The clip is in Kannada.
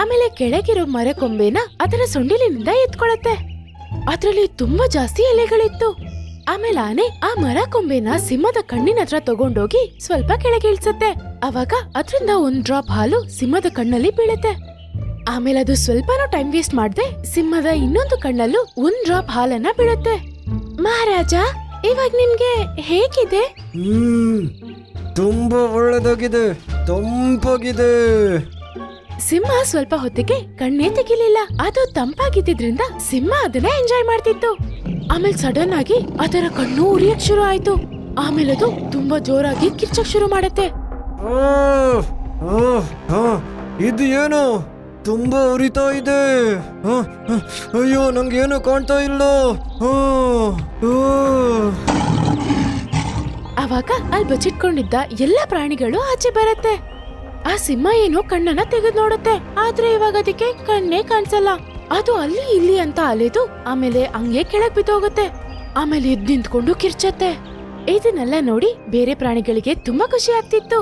ಆಮೇಲೆ ಕೆಳಗಿರೋ ಮರ ಕೊಂಬೆನ ಅದರ ಸೊಂಡಿಲಿನಿಂದ ಎತ್ಕೊಳತ್ತೆ. ಅದ್ರಲ್ಲಿ ತುಂಬಾ ಜಾಸ್ತಿ ಎಲೆಗಳಿತ್ತು. ಆಮೇಲೆ ಆನೆ ಆ ಮರ ಕೊಂಬೆನ ಸಿಂಹದ ಕಣ್ಣಿನ ಹತ್ರ ತಗೊಂಡೋಗಿ ಸ್ವಲ್ಪ ಕೆಳಗೆ ಇಳಿಸತ್ತೆ. ಅವಾಗ ಅದ್ರಿಂದ ಒಂದ್ ಡ್ರಾಪ್ ಹಾಲು ಸಿಂಹದ ಕಣ್ಣಲ್ಲಿ ಬೀಳುತ್ತೆ. ಆಮೇಲೆ ಅದು ಸ್ವಲ್ಪನೂ ಟೈಮ್ ವೇಸ್ಟ್ ಮಾಡದೆ ಸಿಂಹದ ಇನ್ನೊಂದು ಕಣ್ಣಲ್ಲೂ ಒಂದ್ ಡ್ರಾಪ್ ಹಾಲನ್ನ ಬೀಳುತ್ತೆ. ಮಹಾರಾಜ, ಇವಾಗ ನಿಮ್ಗೆ ಹೇಗಿದೆ? ತುಂಬಾ ಒಳ್ಳೆದಾಗಿದೆ, ತಂಪಾಗಿದೆ. ಸಿಂಹ ಸ್ವಲ್ಪ ಹೊತ್ತಿಗೆ ಕಣ್ಣೇ ತೆಗಿಲಿಲ್ಲ. ಅದು ತಂಪಾಗಿದ್ದಿದ್ರಿಂದ ಸಿಂಹ ಅದನ್ನ ಎಂಜಾಯ್ ಮಾಡ್ತಿತ್ತು. ಆಮೇಲೆ ಸಡನ್ ಆಗಿ ಅದರ ಕಣ್ಣು ಉರಿಯಕ್ ಶುರು ಆಯ್ತು. ಆಮೇಲೆ ಅದು ತುಂಬಾ ಜೋರಾಗಿ ಕಿರ್ಚಕ್ ಶುರು ಮಾಡತ್ತೆ. ಇದು ಏನು ತುಂಬಾ ಉರಿತಾ ಇದೆ. ಅಯ್ಯೋ, ನಂಗೇನು ಕಾಣ್ತಾ ಇಲ್ಲ. ಅವಾಗ ಅಲ್ಲಿ ಬಚ್ಚಿಟ್ಕೊಂಡಿದ್ದ ಎಲ್ಲಾ ಪ್ರಾಣಿಗಳು ಆಚೆ ಬರತ್ತೆ. ಆ ಸಿಂಹ ಏನೋ ಕಣ್ಣನ್ನ ತೆಗೆದು ನೋಡುತ್ತೆ, ಆದ್ರೆ ಇವಾಗ ಅದಕ್ಕೆ ಕಣ್ಣೇ ಕಾಣಿಸಲ್ಲ. ಅದು ಅಲ್ಲಿ ಇಲ್ಲಿ ಅಂತ ಅಲೆದು ಆಮೇಲೆ ಹಂಗೆ ಕೆಳಗ್ ಬಿದ್ದೋಗುತ್ತೆ. ಆಮೇಲೆ ಎದ್ದು ನಿಂತ್ಕೊಂಡು ಕಿರ್ಚತ್ತೆ. ಇದನ್ನೆಲ್ಲ ನೋಡಿ ಬೇರೆ ಪ್ರಾಣಿಗಳಿಗೆ ತುಂಬಾ ಖುಷಿ ಆಗ್ತಿತ್ತು.